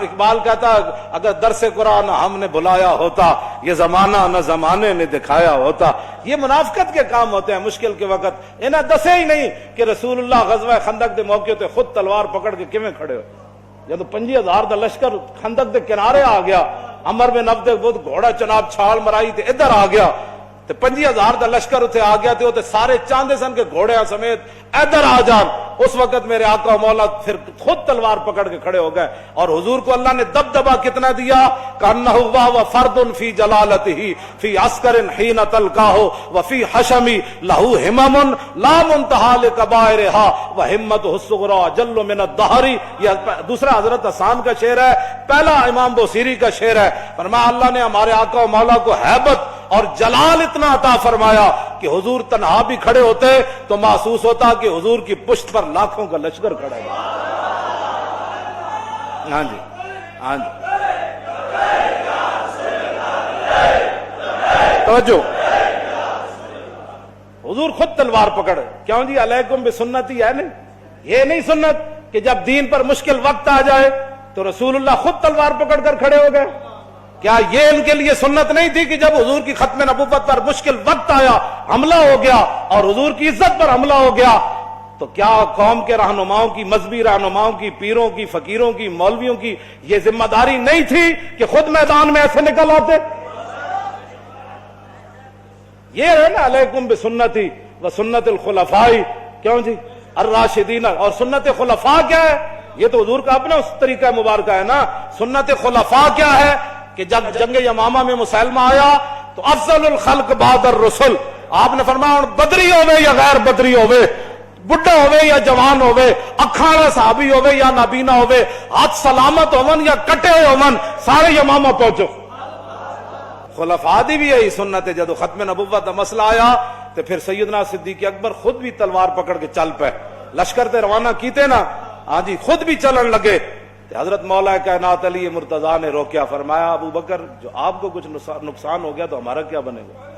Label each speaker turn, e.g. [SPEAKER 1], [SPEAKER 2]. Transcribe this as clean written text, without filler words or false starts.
[SPEAKER 1] اقبال کہتا اگر درس قرآن ہم نے بلایا ہوتا یہ زمانہ نہ زمانے نے دکھایا ہوتا. یہ منافقت کے کام ہوتے ہیں مشکل کے وقت. انہیں دسے ہی نہیں کہ رسول اللہ غزوہ خندق دے موقع تے خود تلوار پکڑ کے کیویں کھڑے ہو. جب 25,000 دا لشکر خندق دے کنارے آ گیا, عمر بن عبد بود گھوڑا چناب چھال مرائی تے ادھر آ گیا تے 25,000 دا لشکر اتنے آ گیا تے سارے چاندے سن کے گھوڑے سمیت ادھر آ جان. اس وقت میرے آقا و مولا پھر خود تلوار پکڑ کے کھڑے ہو گئے اور حضور کو اللہ نے دبدبا کتنا دیا کانہ و فرد فی جلالتہ فی عسکر حین تلقاہ وفی حشمی لہو ہمم لا منتہا لکبائرہا وہمتہ الصغری جل من الدہر. یہ دوسرا حضرت حسان کا شعر ہے, پہلا امام بوصیری کا شعر ہے. فرمایا اللہ نے ہمارے آقا و مولا کو ہیبت اور جلال اتنا عطا فرمایا کہ حضور تنہا بھی کھڑے ہوتے تو محسوس ہوتا کہ حضور کی پشت پر لاکھوں کا لشکر کھڑا ہے. ہاں جی ہاں جی توجہ, حضور خود تلوار پکڑ. کیوں جی علیکم بسنتی ہے نہیں, یہ نہیں سنت کہ جب دین پر مشکل وقت آ جائے تو رسول اللہ خود تلوار پکڑ کر کھڑے ہو گئے. کیا یہ ان کے لیے سنت نہیں تھی کہ جب حضور کی ختم نبوت پر مشکل وقت آیا, حملہ ہو گیا اور حضور کی عزت پر حملہ ہو گیا, تو کیا قوم کے رہنماؤں کی, مذہبی رہنماؤں کی, پیروں کی, فقیروں کی, مولویوں کی یہ ذمہ داری نہیں تھی کہ خود میدان میں ایسے نکل آتے؟ یہ ہے نا علیکم بسنتی و سنت الخلفاء. کیوں جی الراشدین. اور سنت خلفاء کیا ہے؟ یہ تو حضور کا اپنا اس طریقہ مبارکہ ہے نا. سنت خلفاء کیا ہے کہ جب جنگ یمامہ میں مسلمہ آیا تو افضل الخلق بعد الرسل, آپ نے فرمایا بدری ہوئے یا غیر بدری ہوئے, بڈھا ہوئے یا جوان ہوئے, اکھاڑا صحابی ہوئے یا نابینا ہوئے, ہاتھ سلامت ہومن یا کٹے ہوئے ہومن, سارے یمامہ پہنچو. خلفاء دی بھی یہی سنت ہے. جب ختم نبوت کا مسئلہ آیا تو پھر سیدنا صدیق اکبر خود بھی تلوار پکڑ کے چل پے, لشکر تے روانہ کیتے نا, ہاں جی خود بھی چلن لگے. حضرت مولا کائنات علی مرتضیٰ نے روکیا, فرمایا ابو بکر جو آپ کو کچھ نقصان ہو گیا تو ہمارا کیا بنے گا؟